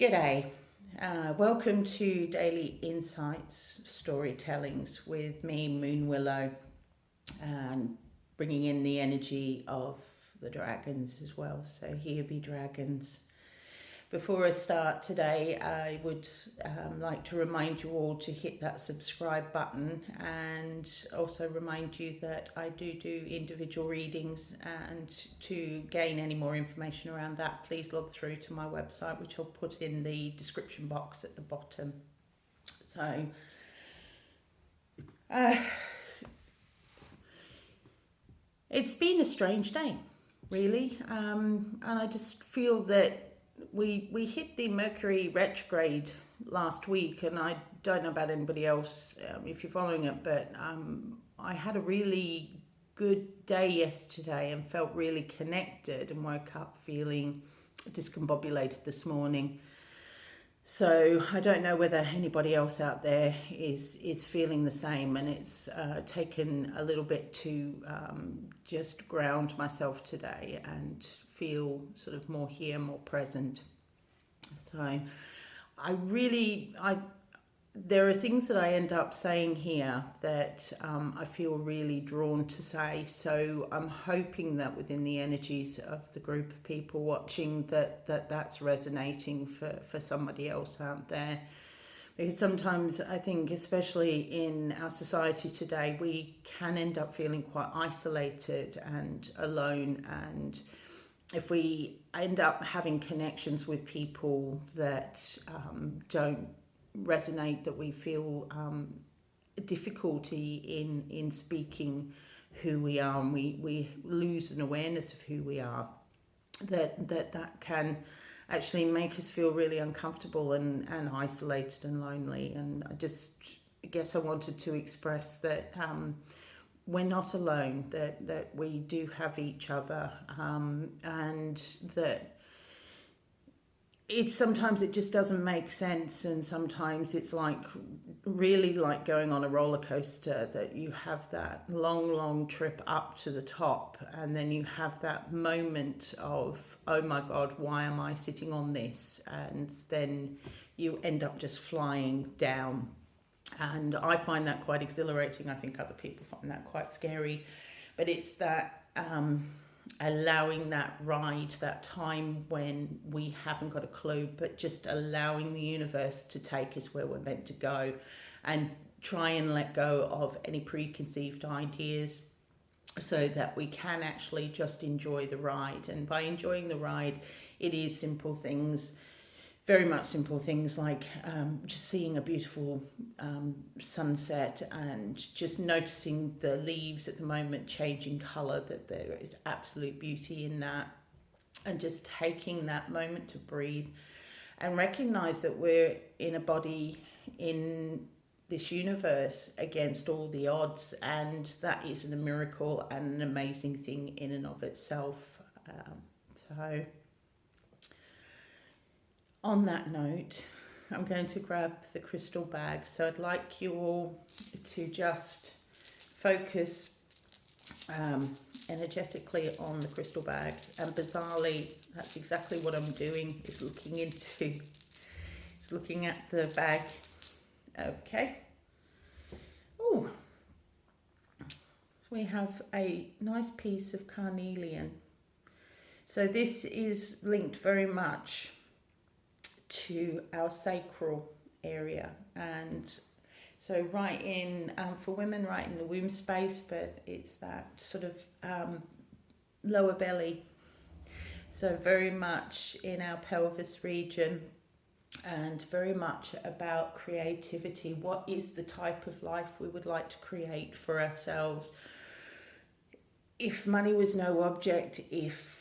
G'day. Welcome to Daily Insights Storytellings with me, Moon Willow, and bringing in the energy of the dragons as well. So here be dragons. Before I start today, I would like to remind you all to hit that subscribe button, and also remind you that I do individual readings, and to gain any more information around that, please log through to my website, which I'll put in the description box at the bottom. So it's been a strange day, really, and I just feel that we hit the Mercury retrograde last week, and I don't know about anybody else if you're following it, but I had a really good day yesterday and felt really connected, and woke up feeling discombobulated this morning. So I don't know whether anybody else out there is feeling the same, and it's taken a little bit to just ground myself today and feel sort of more here, more present. So there are things that I end up saying here that I feel really drawn to say. So I'm hoping that within the energies of the group of people watching, that's resonating for somebody else out there. Because sometimes I think, especially in our society today, we can end up feeling quite isolated and alone. And if we end up having connections with people that don't resonate, that we feel difficulty in speaking who we are, and we lose an awareness of who we are, that can actually make us feel really uncomfortable and isolated and lonely. And I guess I wanted to express that we're not alone, that we do have each other, and that sometimes it just doesn't make sense, and sometimes it's really like going on a roller coaster, that you have that long trip up to the top, and then you have that moment of, oh my God, why am I sitting on this? And then you end up just flying down. And I find that quite exhilarating. I think other people find that quite scary, but it's that allowing that ride, that time when we haven't got a clue, but just allowing the universe to take us where we're meant to go, and try and let go of any preconceived ideas, so that we can actually just enjoy the ride. And by enjoying the ride, it is simple things, very much simple things, like just seeing a beautiful sunset, and just noticing the leaves at the moment changing colour, that there is absolute beauty in that, and just taking that moment to breathe and recognise that we're in a body in this universe against all the odds, and that is a miracle and an amazing thing in and of itself. So on that note, I'm going to grab the crystal bag. So I'd like you all to just focus energetically on the crystal bag. And bizarrely, that's exactly what I'm doing, is looking at the bag. Okay. Oh, we have a nice piece of carnelian. So this is linked very much to our sacral area, and so right in for women, right in the womb space, but it's that sort of lower belly, so very much in our pelvis region, and very much about creativity. What is the type of life we would like to create for ourselves? If money was no object, if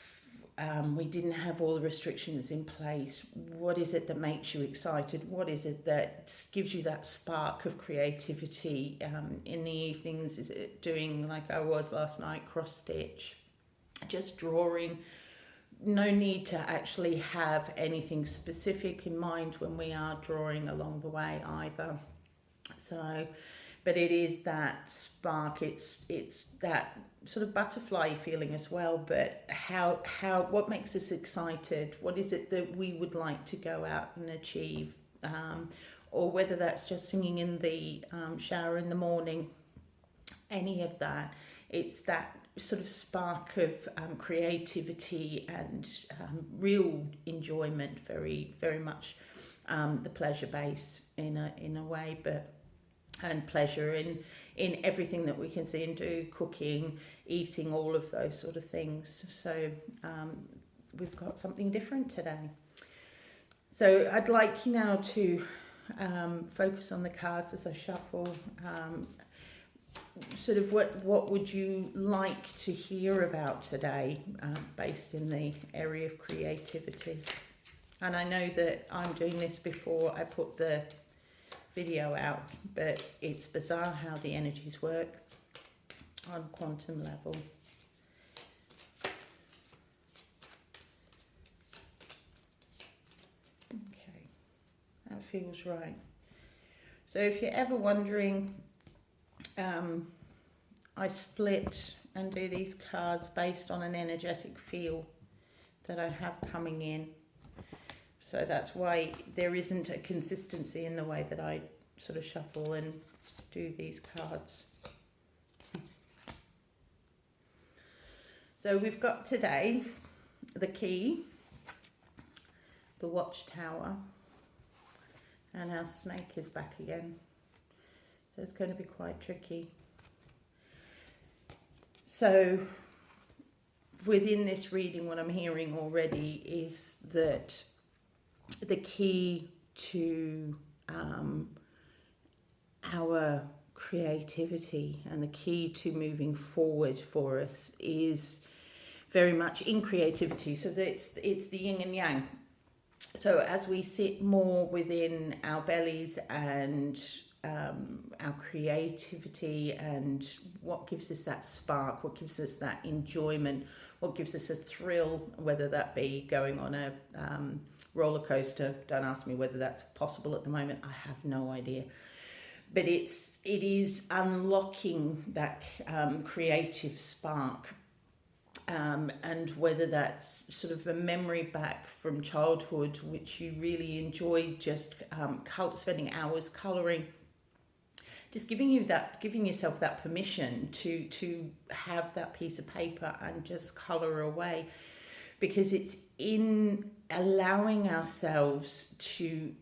we didn't have all the restrictions in place, what is it that makes you excited? What is it that gives you that spark of creativity? In the evenings, is it doing, like I was last night, cross stitch, just drawing? No need to actually have anything specific in mind when we are drawing along the way either. So, but it is that spark, it's that sort of butterfly feeling as well, but what makes us excited? What is it that we would like to go out and achieve? Or whether that's just singing in the shower in the morning, any of that. It's that sort of spark of creativity and real enjoyment, very, very much the pleasure base in a way, but and pleasure in everything that we can see and do, cooking, eating, all of those sort of things. So we've got something different today. So I'd like you now to focus on the cards as I shuffle. Sort of what would you like to hear about today, based in the area of creativity? And I know that I'm doing this before I put the video out, but it's bizarre how the energies work on quantum level. Okay, that feels right. So if you're ever wondering, I split and do these cards based on an energetic feel that I have coming in. So that's why there isn't a consistency in the way that I sort of shuffle and do these cards. So we've got today the key, the watchtower, and our snake is back again. So it's going to be quite tricky. So within this reading, what I'm hearing already is that the key to our creativity and the key to moving forward for us is very much in creativity. So that it's the yin and yang. So as we sit more within our bellies and our creativity and what gives us that spark, what gives us that enjoyment, what gives us a thrill, whether that be going on a roller coaster. Don't ask me whether that's possible at the moment. I have no idea. But it is unlocking that creative spark. And whether that's sort of a memory back from childhood, which you really enjoyed, just spending hours colouring, just giving yourself that permission to have that piece of paper and just colour away, because it's in allowing ourselves to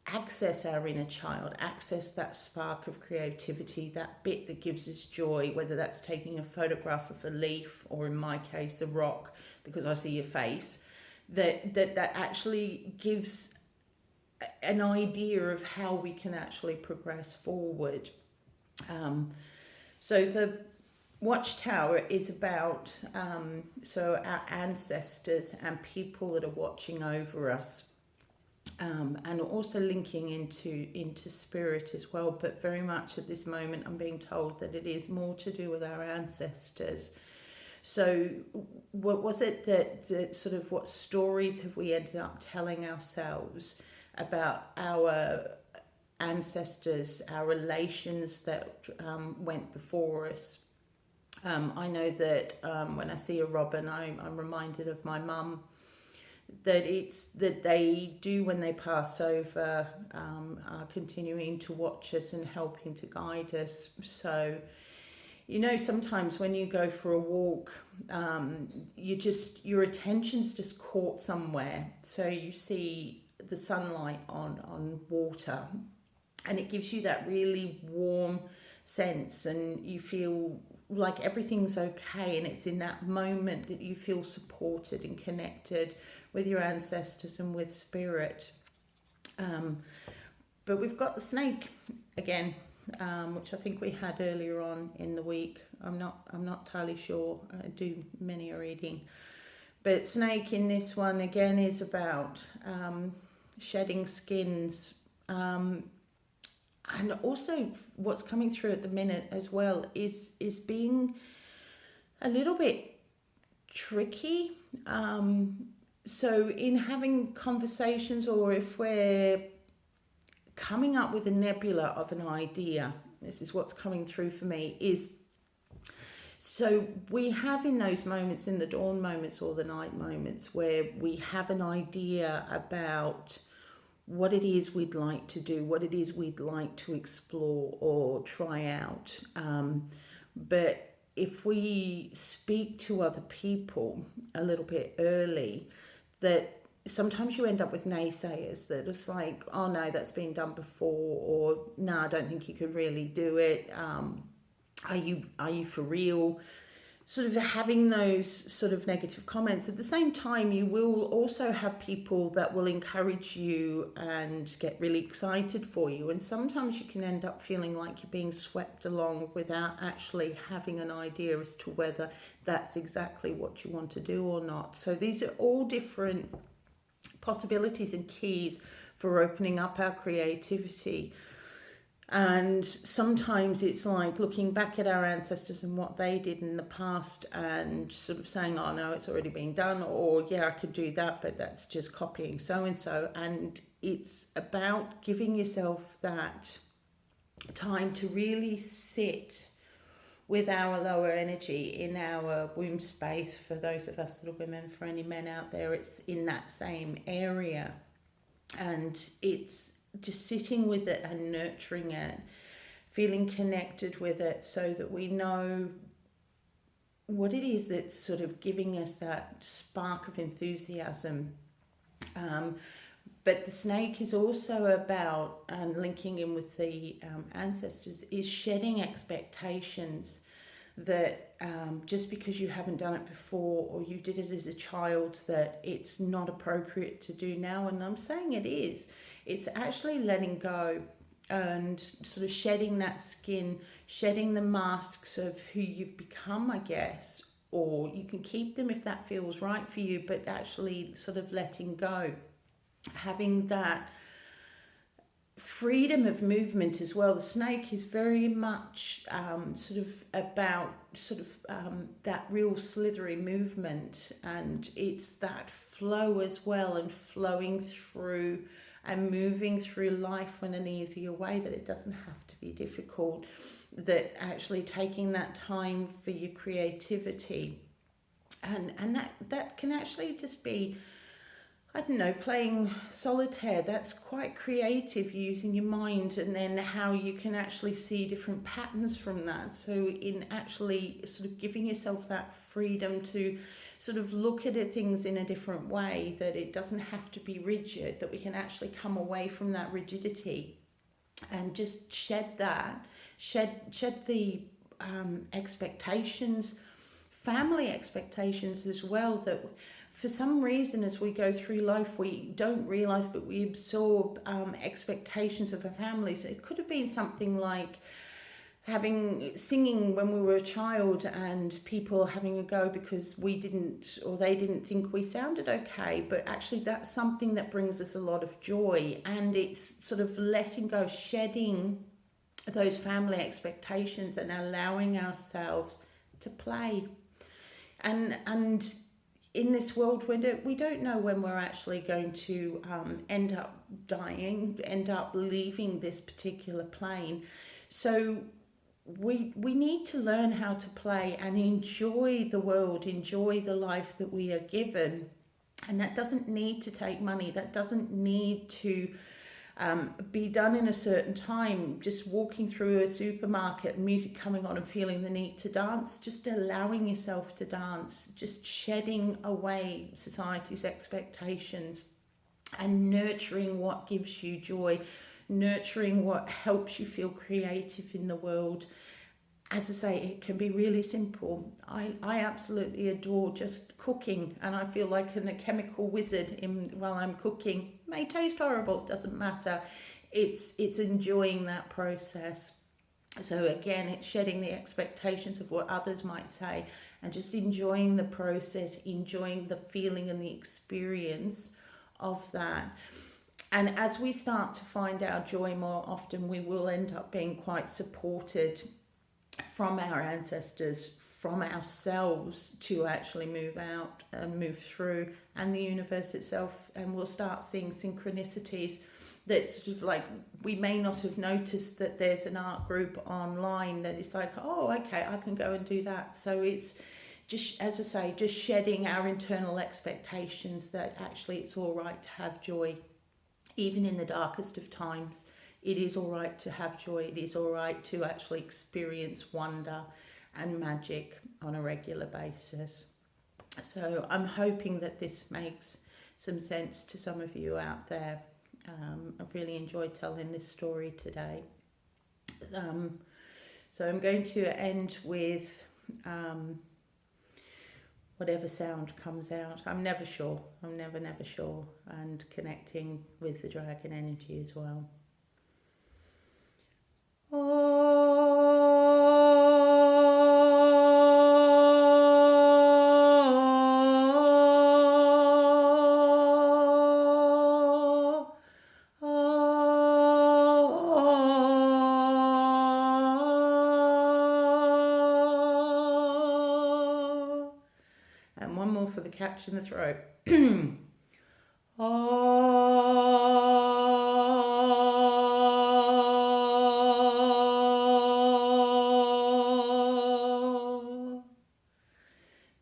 access our inner child, access that spark of creativity, that bit that gives us joy, whether that's taking a photograph of a leaf or, in my case, a rock, because I see your face, that actually gives an idea of how we can actually progress forward. So the watchtower is about so our ancestors and people that are watching over us. And also linking into spirit as well, but very much at this moment I'm being told that it is more to do with our ancestors. So what was it that sort of, what stories have we ended up telling ourselves about our ancestors, our relations that went before us? I know that when I see a robin, I'm reminded of my mum, that it's that they do when they pass over, are continuing to watch us and helping to guide us. So, you know, sometimes when you go for a walk, your attention's just caught somewhere. So you see the sunlight on water, and it gives you that really warm sense, and you feel like everything's okay, and it's in that moment that you feel supported and connected with your ancestors and with spirit. But we've got the snake again, which I think we had earlier on in the week. I'm not entirely sure. I do many a reading, but snake in this one again is about shedding skins, and also what's coming through at the minute as well is being a little bit tricky. So in having conversations, or if we're coming up with a nebula of an idea, this is what's coming through for me, is So we have in those moments, in the dawn moments or the night moments, where we have an idea about what it is we'd like to do, what it is we'd like to explore or try out. But if we speak to other people a little bit early, that sometimes you end up with naysayers that it's like, oh no, that's been done before, or no, I don't think you could really do it. Are you for real? Sort of having those sort of negative comments. At the same time, you will also have people that will encourage you and get really excited for you. And sometimes you can end up feeling like you're being swept along without actually having an idea as to whether that's exactly what you want to do or not. So these are all different possibilities and keys for opening up our creativity. And sometimes it's like looking back at our ancestors and what they did in the past and sort of saying, oh no, it's already been done, or yeah, I could do that, but that's just copying so and so. And it's about giving yourself that time to really sit with our lower energy in our womb space. For those of us that are women, for any men out there, it's in that same area. And it's just sitting with it and nurturing it, feeling connected with it, so that we know what it is that's sort of giving us that spark of enthusiasm. But the snake is also about, and linking in with the ancestors, is shedding expectations that just because you haven't done it before, or you did it as a child, that it's not appropriate to do now. And I'm saying it is. It's actually letting go and sort of shedding that skin, shedding the masks of who you've become, I guess, or you can keep them if that feels right for you, but actually sort of letting go, having that freedom of movement as well. The snake is very much sort of about that real slithery movement, and it's that flow as well, and flowing through and moving through life in an easier way, that it doesn't have to be difficult, that actually taking that time for your creativity, and that can actually just be, I don't know, playing solitaire. That's quite creative, using your mind, and then how you can actually see different patterns from that. So in actually sort of giving yourself that freedom to sort of look at things in a different way, that it doesn't have to be rigid, that we can actually come away from that rigidity and just shed the expectations, family expectations as well, that for some reason as we go through life we don't realize, but we absorb expectations of our families. It could have been something like singing when we were a child, and people having a go because we didn't, or they didn't think we sounded okay, but actually that's something that brings us a lot of joy. And it's sort of letting go, shedding those family expectations and allowing ourselves to play. And in this world, we don't know when we're actually going to end up dying, end up leaving this particular plane. So we need to learn how to play and enjoy the world, enjoy the life that we are given. And that doesn't need to take money. That doesn't need to be done in a certain time. Just walking through a supermarket, music coming on and feeling the need to dance, just allowing yourself to dance, just shedding away society's expectations and nurturing what gives you joy, nurturing what helps you feel creative in the world. As I say, it can be really simple. I absolutely adore just cooking, and I feel like a chemical wizard while I'm cooking. It may taste horrible, it doesn't matter. It's enjoying that process. So again, it's shedding the expectations of what others might say and just enjoying the process, enjoying the feeling and the experience of that. And as we start to find our joy more often, we will end up being quite supported from our ancestors, from ourselves, to actually move out and move through, and the universe itself. And we'll start seeing synchronicities that's sort of like, we may not have noticed that there's an art group online that it's like, oh, okay, I can go and do that. So it's just, as I say, just shedding our internal expectations that actually it's all right to have joy, even in the darkest of times. It is all right to have joy. It is all right to actually experience wonder and magic on a regular basis. So I'm hoping that this makes some sense to some of you out there. I've really enjoyed telling this story today. So I'm going to end with whatever sound comes out. I'm never sure. I'm never sure. And connecting with the dragon energy as well. And one more for the catch in the throat.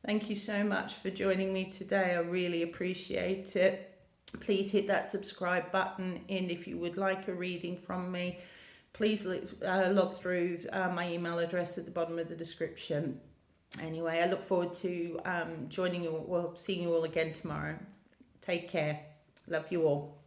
Thank you so much for joining me today. I really appreciate it. Please hit that subscribe button, and if you would like a reading from me, please log through my email address at the bottom of the description. Anyway, I look forward to joining you, seeing you all again tomorrow. Take care. Love you all.